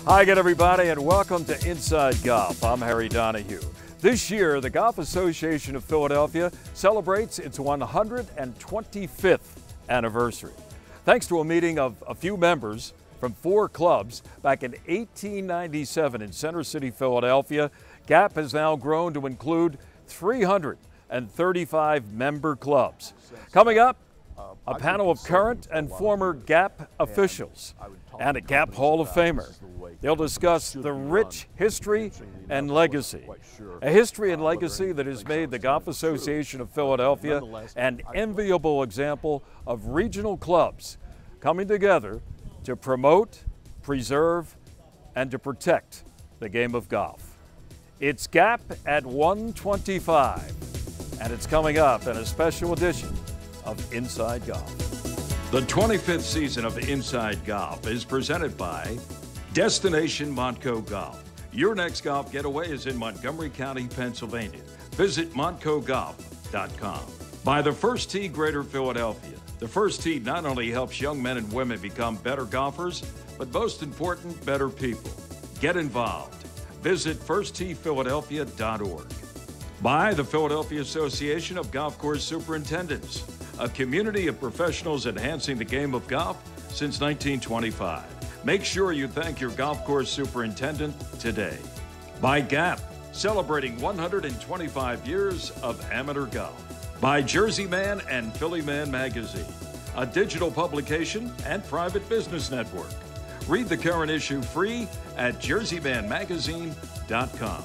Hi again, everybody, and welcome to Inside Golf. I'm Harry Donahue. This year, the Golf Association of Philadelphia celebrates its 125th anniversary. Thanks to a meeting of a few members from 4 clubs back in 1897 in Center City, Philadelphia, GAP has now grown to include 335 member clubs. Coming up, a panel of current and former GAP officials and a GAP Hall of Famer. They'll discuss the rich history and legacy. A history and legacy that has made the Golf Association of Philadelphia an enviable example of regional clubs coming together to promote, preserve, and to protect the game of golf. It's GAP at 125, and it's coming up in a special edition of Inside Golf. The 25th season of Inside Golf is presented by Destination Montco Golf. Your next golf getaway is in Montgomery County, Pennsylvania. Visit montcogolf.com. By the First Tee Greater Philadelphia. The First Tee not only helps young men and women become better golfers, but most important, better people. Get involved. Visit firstteephiladelphia.org. By the Philadelphia Association of Golf Course Superintendents, a community of professionals enhancing the game of golf since 1925. Make sure you thank your golf course superintendent today. By GAP, celebrating 125 years of amateur golf. By Jersey Man and Philly Man Magazine, a digital publication and private business network. Read the current issue free at jerseymanmagazine.com.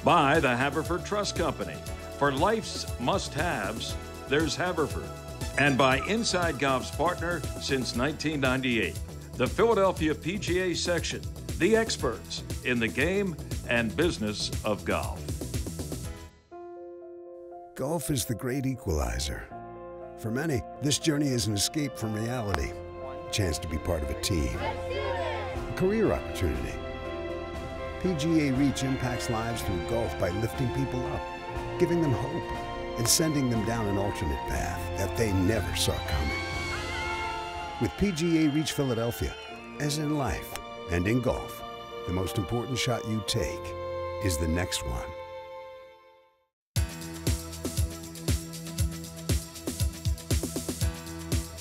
By the Haverford Trust Company. For life's must-haves, there's Haverford. And by Inside Golf's partner since 1998, the Philadelphia PGA Section, the experts in the game and business of golf. Golf is the great equalizer. For many, this journey is an escape from reality, a chance to be part of a team, a career opportunity. PGA Reach impacts lives through golf by lifting people up, giving them hope, and sending them down an alternate path that they never saw coming. With PGA Reach Philadelphia, as in life and in golf, the most important shot you take is the next one.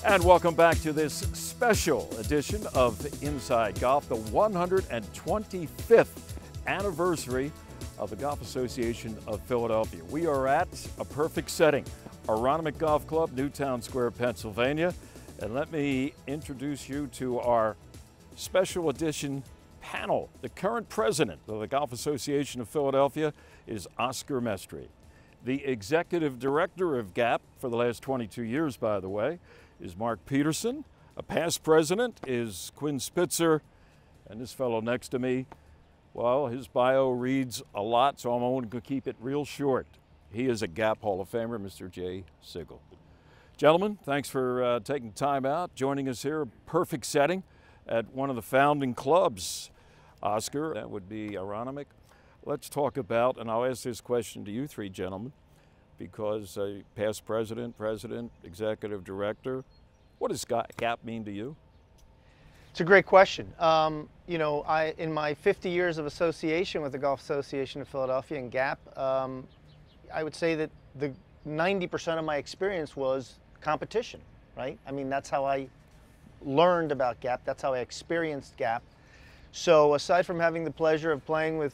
And welcome back to this special edition of Inside Golf, the 125th anniversary of the Golf Association of Philadelphia. We are at a perfect setting, Aronimink Golf Club, Newtown Square, Pennsylvania. And let me introduce you to our special edition panel. The current president of the Golf Association of Philadelphia is Oscar Mestre. The executive director of GAP for the last 22 years, by the way, is Mark Peterson. A past president is Quinn Spitzer. And this fellow next to me, well, his bio reads a lot, so I'm going to keep it real short. He is a GAP Hall of Famer, Mr. Jay Sigel. Gentlemen, thanks for taking time out, joining us here. Perfect setting at one of the founding clubs. Oscar, that would be Aronimink. Let's talk about, and I'll ask this question to you 3 gentlemen, because past president, executive director, what does GAP mean to you? It's a great question. You know, in my 50 years of association with the Golf Association of Philadelphia and GAP, I would say that the 90% of my experience was competition, right? I mean, that's how I learned about GAP. That's how I experienced GAP. So aside from having the pleasure of playing with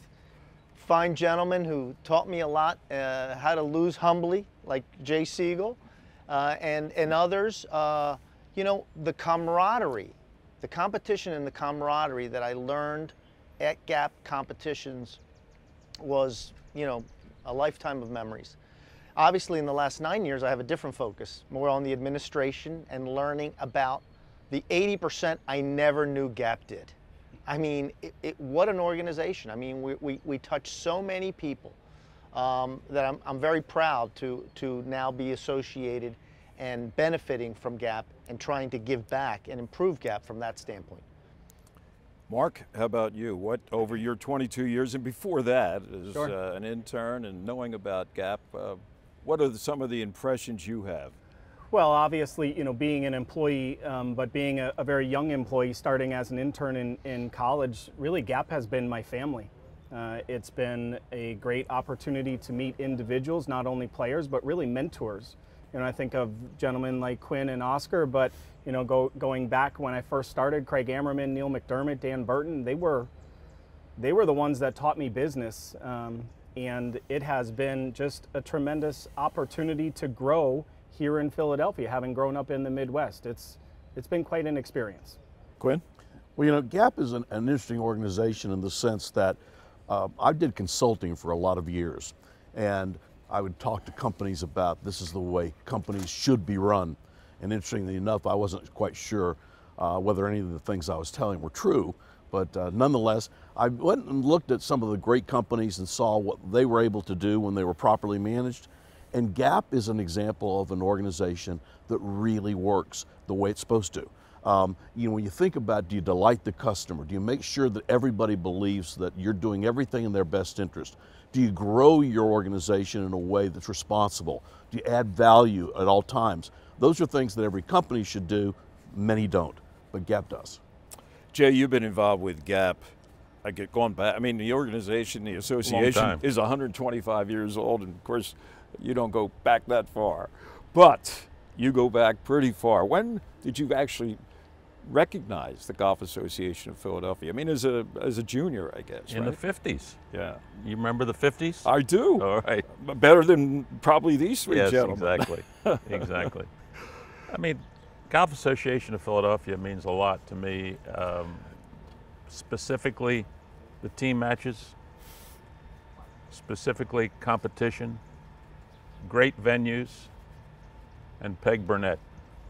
fine gentlemen who taught me a lot, how to lose humbly, like Jay Sigel, and others, you know, the camaraderie, the competition and the camaraderie that I learned at GAP competitions was, you know, a lifetime of memories. Obviously, in the last 9 years, I have a different focus, more on the administration and learning about the 80% I never knew GAP did. I mean, what an organization. I mean, we touch so many people that I'm very proud to now be associated and benefiting from GAP and trying to give back and improve GAP from that standpoint. Mark, how about you? What, over your 22 years and before that, as Sure. An intern and knowing about GAP, what are some of the impressions you have? Well, obviously, you know, being an employee, but being a very young employee, starting as an intern in college, really Gap has been my family. It's been a great opportunity to meet individuals, not only players, but really mentors. You know, I think of gentlemen like Quinn and Oscar, but, you know, going back when I first started, Craig Ammerman, Neil McDermott, Dan Burton, they were the ones that taught me business. And it has been just a tremendous opportunity to grow here in Philadelphia, having grown up in the Midwest. It's been quite an experience. Quinn? Well, you know, Gap is an interesting organization in the sense that I did consulting for a lot of years, and I would talk to companies about this is the way companies should be run. And interestingly enough, I wasn't quite sure whether any of the things I was telling were true, but nonetheless, I went and looked at some of the great companies and saw what they were able to do when they were properly managed. And Gap is an example of an organization that really works the way it's supposed to. You know, when you think about, do you delight the customer? Do you make sure that everybody believes that you're doing everything in their best interest? Do you grow your organization in a way that's responsible? Do you add value at all times? Those are things that every company should do. Many don't, but Gap does. Jay, you've been involved with Gap. I get going back. I mean, the organization, the association is 125 years old, and of course, you don't go back that far, but you go back pretty far. When did you actually recognize the Golf Association of Philadelphia? I mean, as a junior, I guess. In right? the 50s. Yeah. You remember the 50s? I do. All right. Better than probably these three gentlemen. Exactly. Exactly. I mean, Golf Association of Philadelphia means a lot to me. Specifically, the team matches, specifically competition, great venues, and Peg Burnett.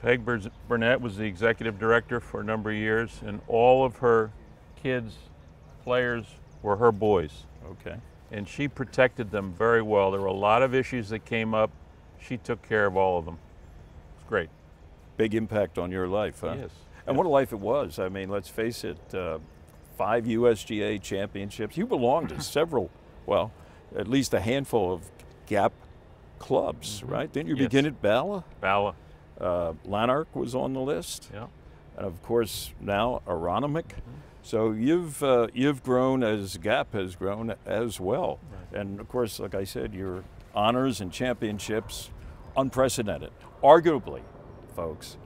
Peg Burnett was the executive director for a number of years, and all of her kids, players, were her boys. Okay. And she protected them very well. There were a lot of issues that came up. She took care of all of them. It's great. Big impact on your life, huh? Yes. And what a life it was. I mean, let's face it, 5 USGA championships. You belonged to several, well, at least a handful of Gap clubs, right? Didn't you begin at Bala? Bala. Lanark was on the list. Yeah. And of course, now Aronimink. So you've grown as Gap has grown as well. Right. And of course, like I said, your honors and championships, unprecedented. Arguably, folks,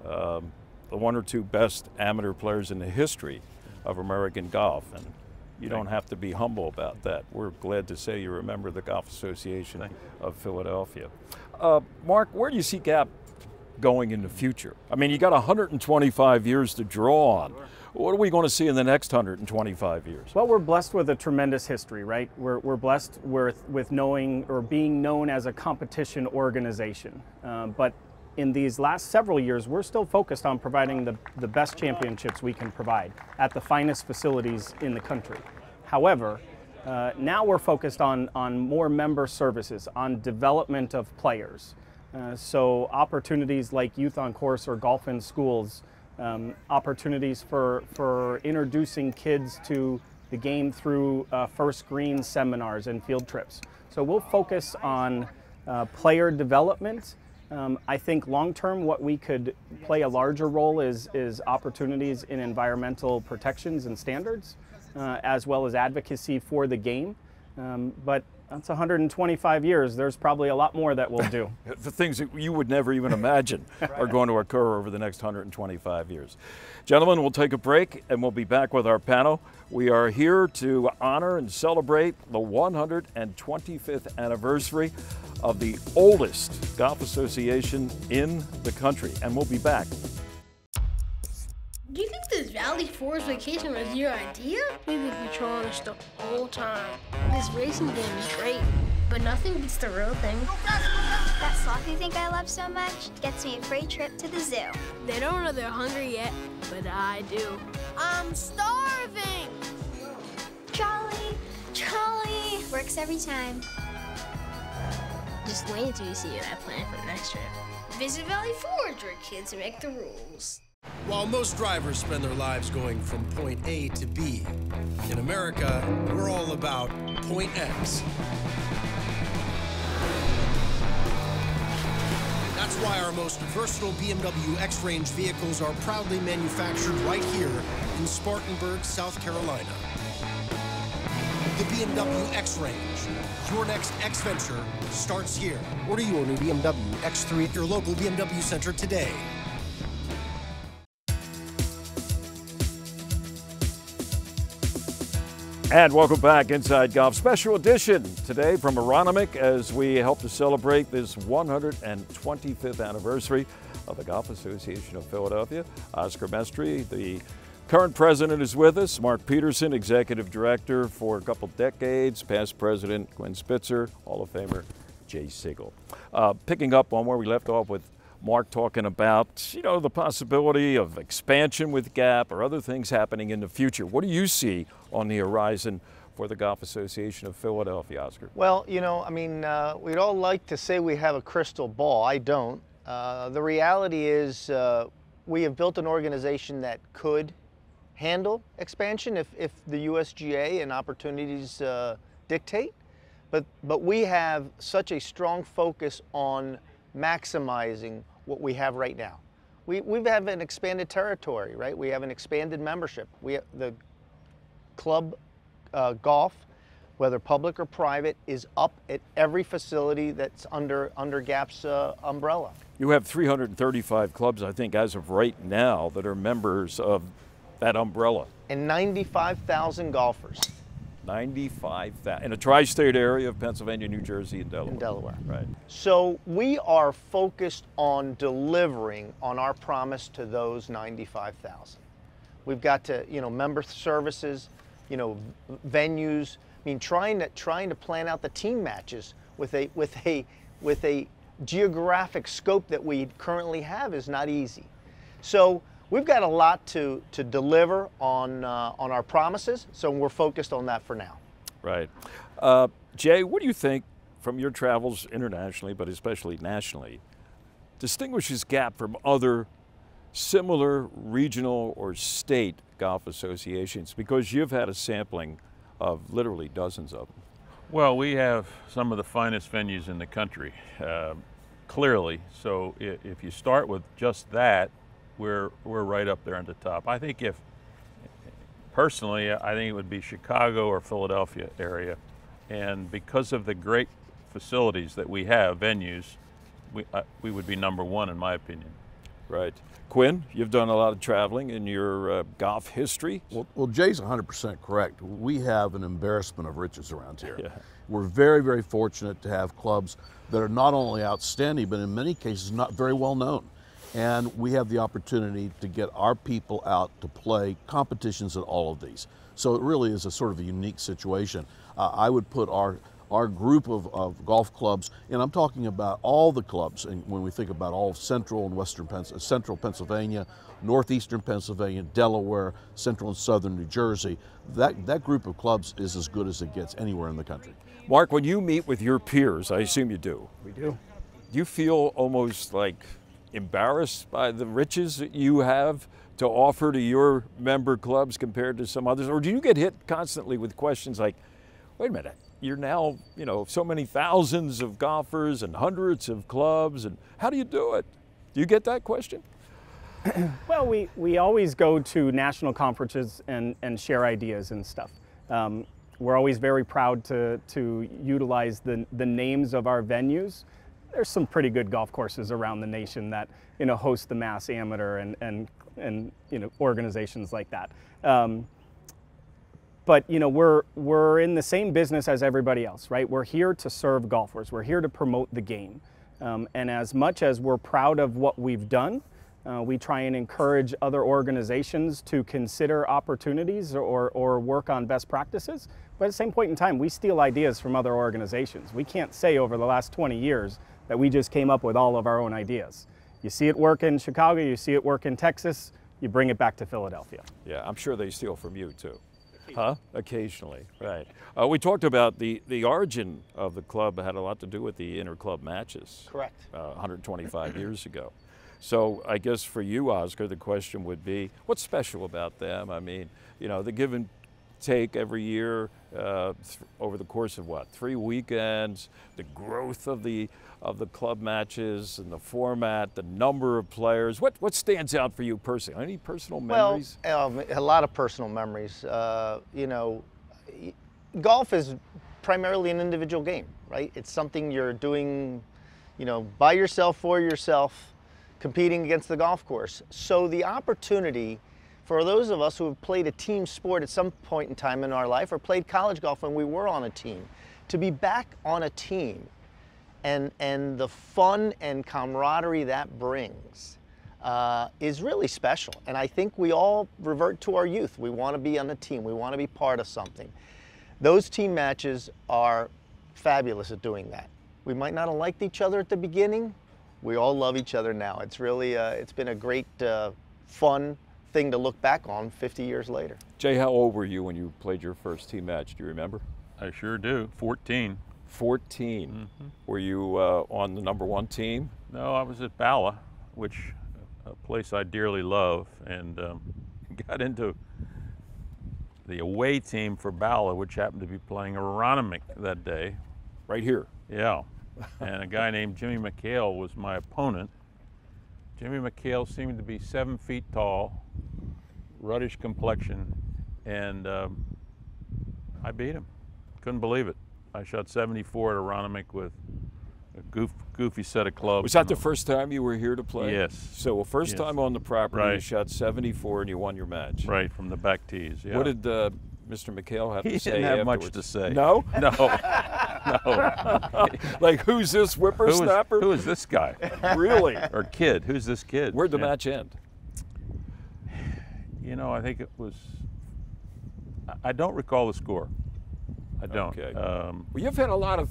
the one or two best amateur players in the history of American golf. And you don't have to be humble about that. We're glad to say you're a member of the Golf Association of Philadelphia. Mark, where do you see Gap going in the future? I mean, you got 125 years to draw on. What are we going to see in the next 125 years? Well, we're blessed with a tremendous history, right? We're blessed with knowing or being known as a competition organization. But in these last several years, we're still focused on providing the best championships we can provide at the finest facilities in the country. However, now we're focused on more member services, on development of players. So opportunities like Youth on Course or Golf in Schools, opportunities for introducing kids to the game through first green seminars and field trips. So we'll focus on player development. I think long-term what we could play a larger role is opportunities in environmental protections and standards, as well as advocacy for the game. But that's 125 years. There's probably a lot more that we'll do. The things that you would never even imagine are going to occur over the next 125 years. Gentlemen, we'll take a break and we'll be back with our panel. We are here to honor and celebrate the 125th anniversary of the oldest golf association in the country, and we'll be back. Do you think this Valley Forge vacation was your idea? We've been patrolling this the whole time. This racing game is great, but nothing beats the real thing. That sloth you think I love so much gets me a free trip to the zoo. They don't know they're hungry yet, but I do. I'm starving! Charlie, Charlie! Works every time. Just wait until you see that plan for the next trip. Visit Valley Forge, where kids make the rules. While most drivers spend their lives going from point A to B, in America, we're all about point X. That's why our most versatile BMW X-Range vehicles are proudly manufactured right here in Spartanburg, South Carolina. The BMW X-Range. Your next X-Venture starts here. Order your new BMW X3 at your local BMW Center today. And welcome back, Inside Golf Special Edition today from Aronimink as we help to celebrate this 125th anniversary of the Golf Association of Philadelphia. Oscar Mestre, the current president, is with us. Mark Peterson, executive director for a couple decades. Past president Gwen Spitzer, Hall of Famer Jay Sigel. Picking up on where we left off with Mark talking about, you know, the possibility of expansion with GAP or other things happening in the future. What do you see on the horizon for the Golf Association of Philadelphia, Oscar? Well, you know, I mean, we'd all like to say we have a crystal ball. I don't. The reality is we have built an organization that could handle expansion if the USGA and opportunities dictate. But we have such a strong focus on maximizing what we have right now. We have an expanded territory, right? We have an expanded membership. The club golf, whether public or private, is up at every facility that's under GAP's umbrella. You have 335 clubs, I think, as of right now that are members of that umbrella. And 95,000 golfers. 95,000 in a tri-state area of Pennsylvania, New Jersey, and Delaware. In Delaware. Right. So we are focused on delivering on our promise to those 95,000. We've got to, you know, member services, you know, venues. I mean, trying to plan out the team matches with a geographic scope that we currently have is not easy. So we've got a lot to deliver on our promises, so we're focused on that for now. Right. Jay, what do you think, from your travels internationally, but especially nationally, distinguishes GAP from other similar regional or state golf associations? Because you've had a sampling of literally dozens of them. Well, we have some of the finest venues in the country, clearly. So if you start with just that, we're right up there at the top. I think personally, I think it would be Chicago or Philadelphia area. And because of the great facilities that we have, venues, we would be number one in my opinion. Right. Quinn, you've done a lot of traveling in your golf history. Well, Jay's 100% correct. We have an embarrassment of riches around here. Yeah. We're very, very fortunate to have clubs that are not only outstanding, but in many cases not very well known. And we have the opportunity to get our people out to play competitions at all of these. So it really is a sort of a unique situation. I would put our group of golf clubs, and I'm talking about all the clubs, and when we think about all of central and central Pennsylvania, northeastern Pennsylvania, Delaware, central and southern New Jersey, that group of clubs is as good as it gets anywhere in the country. Mark, when you meet with your peers, I assume you do. We do. Do you feel almost like embarrassed by the riches that you have to offer to your member clubs compared to some others? Or do you get hit constantly with questions like, wait a minute, you're now, you know, so many thousands of golfers and hundreds of clubs, and how do you do it? Do you get that question? Well, we always go to national conferences and share ideas and stuff. We're always very proud to utilize the names of our venues. There's some pretty good golf courses around the nation that, you know, host the Mass Amateur and you know, organizations like that. But you know, we're in the same business as everybody else, right? We're here to serve golfers. We're here to promote the game. And as much as we're proud of what we've done, we try and encourage other organizations to consider opportunities or work on best practices. But at the same point in time, we steal ideas from other organizations. We can't say over the last 20 years that we just came up with all of our own ideas. You see it work in Chicago, you see it work in Texas, you bring it back to Philadelphia. Yeah, I'm sure they steal from you too. Huh? Occasionally, right. We talked about the origin of the club had a lot to do with the inter-club matches. Correct. 125 years ago. So I guess for you, Oscar, the question would be, what's special about them? I mean, you know, they're giving take every year over the course of what, 3 weekends, the growth of the club matches and the format, the number of players. What stands out for you personally? Any personal memories? Well, a lot of personal memories. You know, golf is primarily an individual game, right? It's something you're doing, you know, by yourself, for yourself, competing against the golf course. So the opportunity for those of us who have played a team sport at some point in time in our life, or played college golf when we were on a team, to be back on a team and the fun and camaraderie that brings is really special. And I think we all revert to our youth. We want to be on a team. We want to be part of something. Those team matches are fabulous at doing that. We might not have liked each other at the beginning. We all love each other now. It's really, it's been a great, fun thing to look back on 50 years later. Jay, how old were you when you played your first team match? Do you remember? I sure do. 14. 14. Mm-hmm. Were you on the #1 team? No, I was at Bala, which a place I dearly love, and got into the away team for Bala, which happened to be playing Aronimink that day. Right here. Yeah. And a guy named Jimmy McHale was my opponent. Jimmy McHale seemed to be 7 feet tall, reddish complexion, and I beat him. Couldn't believe it. I shot 74 at Aronimink with a goofy set of clubs. Was that the first time you were here to play? Yes. So first time on the property, you Right. shot 74 and you won your match. Right, from the back tees, yeah. What did Mr. McHale have to say He didn't have afterwards? much to say. No? No. No. Like, who's this whippersnapper? Who is this guy? Really? Or kid? Who's this kid? Where'd the Yeah. match end? You know, I think it was, I don't recall the score. I don't. Okay. Well, you've had a lot of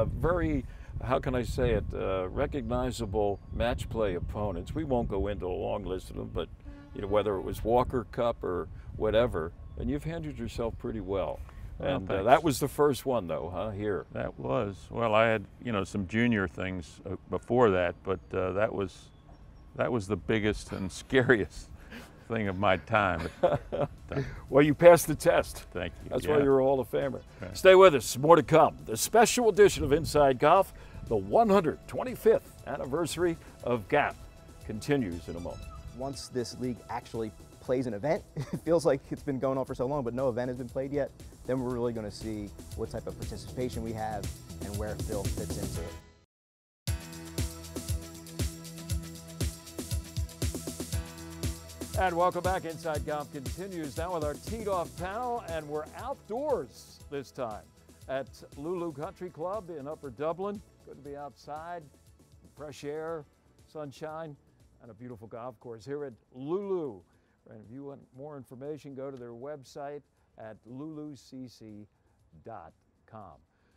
very, how can I say it, recognizable match play opponents. We won't go into a long list of them, but you know, whether it was Walker Cup or whatever, and you've handled yourself pretty well. Well, And thanks. that was the first one, though, huh? Here. That was. Well, I had, you know, some junior things before that, but that was the biggest and scariest thing of my time. Well, you passed the test. Thank you. That's Yeah. why you're a Hall of Famer. Okay. Stay with us. More to come. The special edition of Inside Golf, the 125th anniversary of GAP, continues in a moment. Once this league actually plays an event, it feels like it's been going on for so long, but no event has been played yet, then we're really going to see what type of participation we have and where Phil fits into it. And welcome back. Inside Golf continues now with our teed off panel, and we're outdoors this time at Lulu Country Club in Upper Dublin. Good to be outside, fresh air, sunshine, and a beautiful golf course here at Lulu. And if you want more information, go to their website at lulucc.com.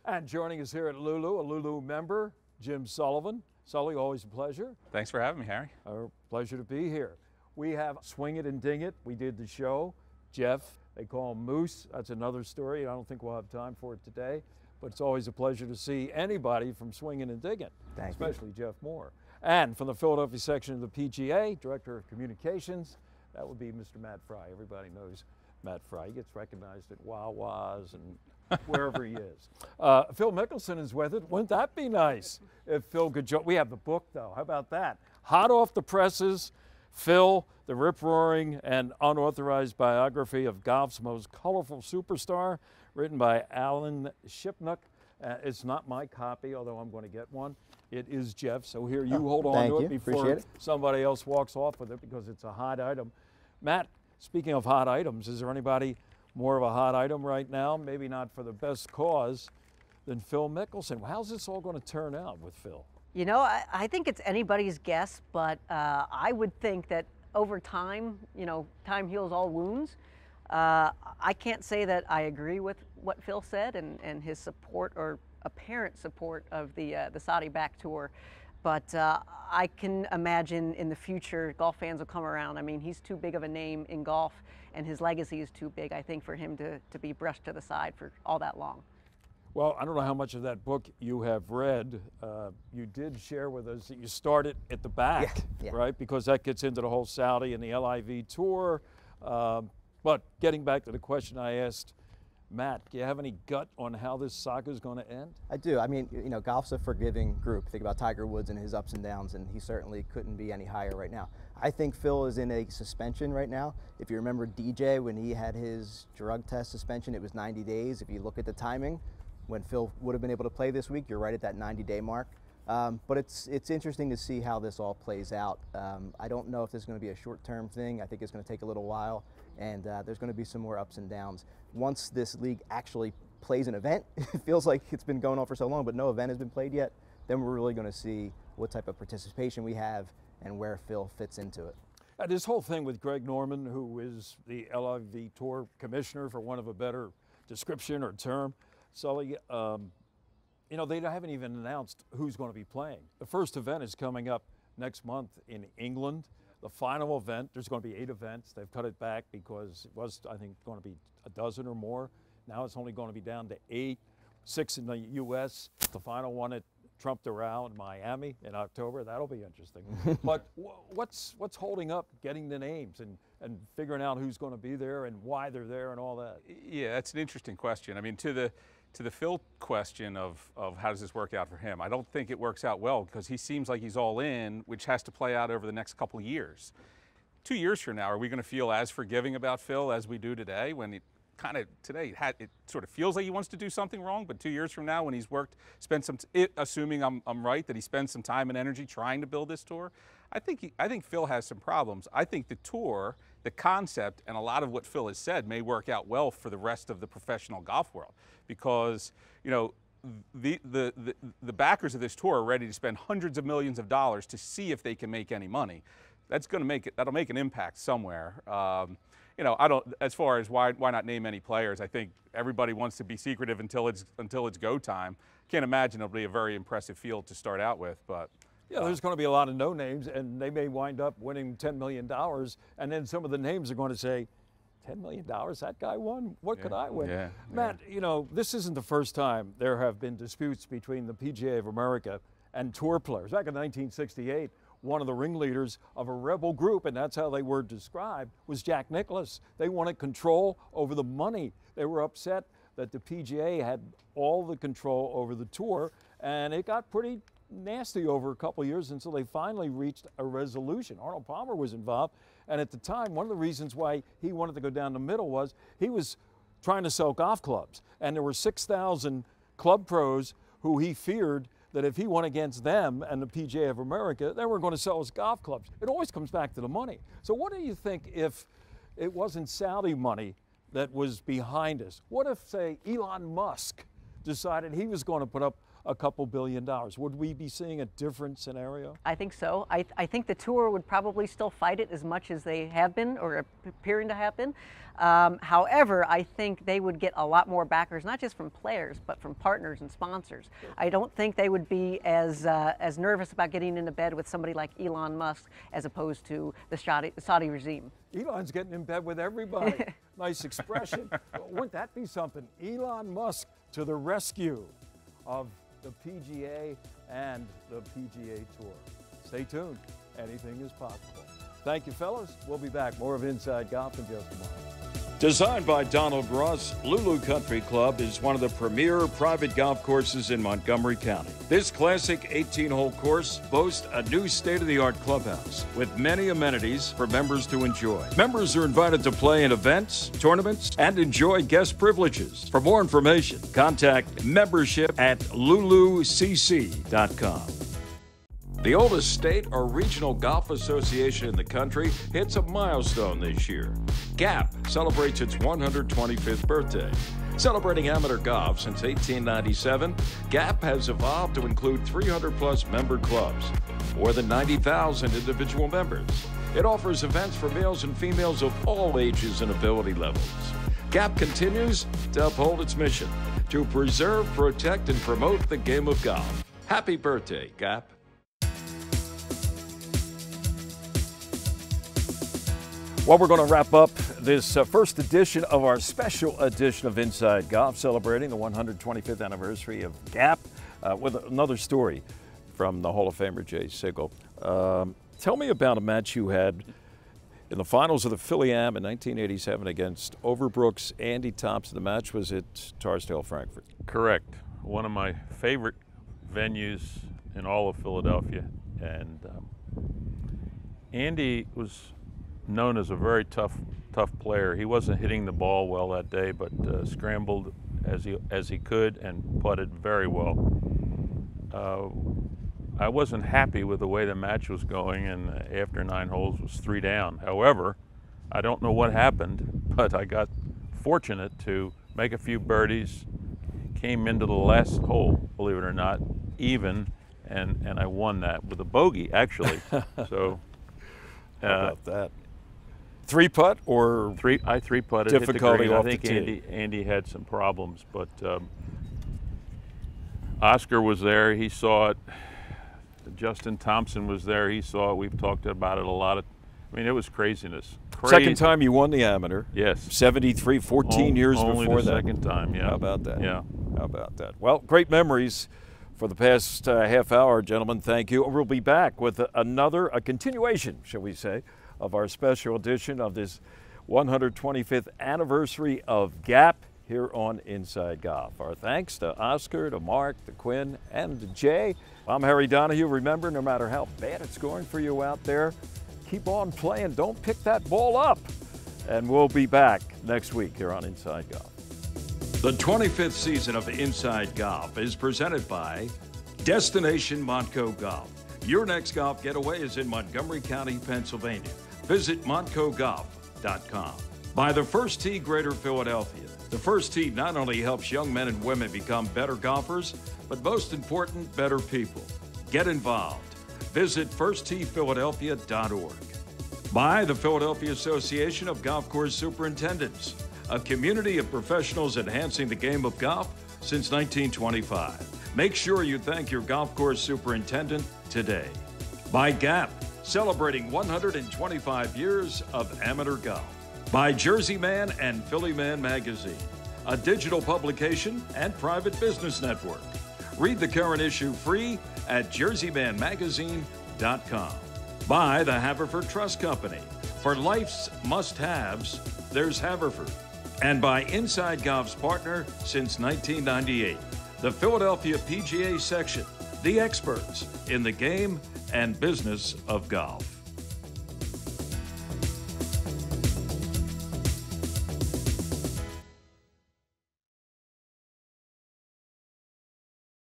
And joining us here at Lulu, a Lulu member, Jim Sullivan. Sully, always a pleasure. Thanks for having me, Harry. Our pleasure to be here. We have Swing It and Ding It. We did the show. Jeff, they call him Moose. That's another story. I don't think we'll have time for it today, but it's always a pleasure to see anybody from Swing It and Ding It, especially Jeff Moore. And from the Philadelphia section of the PGA, Director of Communications, that would be Mr. Matt Fry. Everybody knows Matt Fry. He gets recognized at Wawa's and wherever he is. Phil Mickelson is with it. Wouldn't that be nice if Phil could join? We have the book, though. How about that? Hot off the presses, Phil, the rip-roaring and unauthorized biography of golf's most colorful superstar, written by Alan Shipnuck. It's not my copy, although I'm going to get one. It is Jeff, so here, you hold on to it before somebody else walks off with it, because it's a hot item. Matt, speaking of hot items, is there anybody more of a hot item right now, maybe not for the best cause, than Phil Mickelson? How's this all going to turn out with Phil? You know, I think it's anybody's guess, but I would think that over time, you know, time heals all wounds. I can't say that I agree with what Phil said and his support or apparent support of the Saudi back tour, but I can imagine in the future golf fans will come around. I mean, he's too big of a name in golf, and his legacy is too big, I think, for him to be brushed to the side for all that long. Well, I don't know how much of that book you have read. You did share with us that you started at the back, right? Because that gets into the whole Saudi and the LIV tour. But getting back to the question I asked Matt, do you have any gut on how this saga is going to end? I do. I mean, you know, golf's a forgiving group. Think about Tiger Woods and his ups and downs, and he certainly couldn't be any higher right now. I think Phil is in a suspension right now. If you remember DJ, when he had his drug test suspension, it was 90 days. If you look at the timing, when Phil would have been able to play this week, you're right at that 90-day mark. But it's interesting to see how this all plays out. I don't know if this is going to be a short-term thing. I think it's going to take a little while, and there's going to be some more ups and downs. Once this league actually plays an event, it feels like it's been going on for so long, but no event has been played yet, then we're really going to see what type of participation we have and where Phil fits into it. This whole thing with Greg Norman, who is the LIV Tour commissioner, for want of a better description or term, Sully, you know, they haven't even announced who's going to be playing. The first event is coming up next month in England. The final event, there's going to be 8 events. They've cut it back because it was, I think, going to be a dozen or more. Now it's only going to be down to 8, 6 in the U.S. The final one at Trump Doral in Miami in October. That'll be interesting. But what's holding up getting the names and figuring out who's going to be there and why they're there and all that? Yeah, that's an interesting question. I mean, to the Phil question of how does this work out for him, I don't think it works out well because he seems like he's all in, which has to play out over the next couple of years. 2 years from now, are we going to feel as forgiving about Phil as we do today, when it kind of today it sort of feels like he wants to do something wrong, but 2 years from now, when he's spent some, assuming I'm right, that he spends some time and energy trying to build this tour, I think Phil has some problems. I think the tour, the concept, and a lot of what Phil has said may work out well for the rest of the professional golf world, because, you know, the backers of this tour are ready to spend hundreds of millions of dollars to see if they can make any money. That's going to that'll make an impact somewhere. You know, as far as why not name any players, I think everybody wants to be secretive until it's go time. Can't imagine it'll be a very impressive field to start out with, but. Yeah, there's going to be a lot of no names, and they may wind up winning $10 million, and then some of the names are going to say, $10 million, that guy won? What could I win? Yeah, Matt, you know, this isn't the first time there have been disputes between the PGA of America and tour players. Back in 1968, one of the ringleaders of a rebel group, and that's how they were described, was Jack Nicklaus. They wanted control over the money. They were upset that the PGA had all the control over the tour, and it got pretty nasty over a couple of years until they finally reached a resolution. Arnold Palmer was involved, and at the time, one of the reasons why he wanted to go down the middle was he was trying to sell golf clubs, and there were 6,000 club pros who he feared that if he went against them and the PGA of America, they were going to sell his golf clubs. It always comes back to the money. So what do you think if it wasn't Saudi money that was behind us? What if, say, Elon Musk decided he was going to put up a couple $1 billion? Would we be seeing a different scenario? I think so. I think the tour would probably still fight it as much as they have been, or appearing to have been. However, I think they would get a lot more backers, not just from players, but from partners and sponsors. I don't think they would be as nervous about getting into bed with somebody like Elon Musk as opposed to the Saudi regime. Elon's getting in bed with everybody. Nice expression. Wouldn't that be something? Elon Musk to the rescue of the PGA and the PGA Tour. Stay tuned. Anything is possible. Thank you, fellas. We'll be back. More of Inside Golf in just a moment. Designed by Donald Ross, Lulu Country Club is one of the premier private golf courses in Montgomery County. This classic 18-hole course boasts a new state-of-the-art clubhouse with many amenities for members to enjoy. Members are invited to play in events, tournaments, and enjoy guest privileges. For more information, contact membership at lulucc.com. The oldest state or regional golf association in the country hits a milestone this year. GAP celebrates its 125th birthday. Celebrating amateur golf since 1897, GAP has evolved to include 300-plus member clubs, more than 90,000 individual members. It offers events for males and females of all ages and ability levels. GAP continues to uphold its mission to preserve, protect, and promote the game of golf. Happy birthday, GAP. Well, we're going to wrap up this first edition of our special edition of Inside Golf, celebrating the 125th anniversary of GAP, with another story from the Hall of Famer Jay Sigel. Tell me about a match you had in the finals of the Philly Am in 1987 against Overbrook's Andy Thompson. The match was at Tarsdale, Frankfurt. Correct. One of my favorite venues in all of Philadelphia. And Andy was known as a very tough player. He wasn't hitting the ball well that day, but scrambled as he could and putted very well. I wasn't happy with the way the match was going, and after 9 holes was 3 down. However, I don't know what happened, but I got fortunate to make a few birdies, came into the last hole, believe it or not, even, and I won that with a bogey, actually. So, how about that? 3-putt or I 3-putted. Difficulty off I think the tee. Andy had some problems, but Oscar was there. He saw it. Justin Thompson was there. He saw it. We've talked about it a lot. I mean, it was craziness. Second time you won the amateur. Yes. 73, 14 years only before the that. Second time, yeah. How about that? Yeah. How about that? Well, great memories for the past half hour, gentlemen. Thank you. We'll be back with a continuation, shall we say, of our special edition of this 125th anniversary of GAP here on Inside Golf. Our thanks to Oscar, to Mark, to Quinn, and to Jay. I'm Harry Donahue. Remember, no matter how bad it's going for you out there, keep on playing. Don't pick that ball up. And we'll be back next week here on Inside Golf. The 25th season of Inside Golf is presented by Destination Montco Golf. Your next golf getaway is in Montgomery County, Pennsylvania. Visit montcogolf.com. By the First Tee Greater Philadelphia. The First Tee not only helps young men and women become better golfers, but most important, better people. Get involved. Visit firstteephiladelphia.org. By the Philadelphia Association of Golf Course Superintendents, a community of professionals enhancing the game of golf since 1925. Make sure you thank your golf course superintendent today. By GAP, celebrating 125 years of amateur golf. By Jersey Man and Philly Man Magazine, a digital publication and private business network. Read the current issue free at jerseymanmagazine.com. By the Haverford Trust Company. For life's must-haves, there's Haverford. And by Inside Golf's partner since 1998, the Philadelphia PGA Section, the experts in the game and business of golf.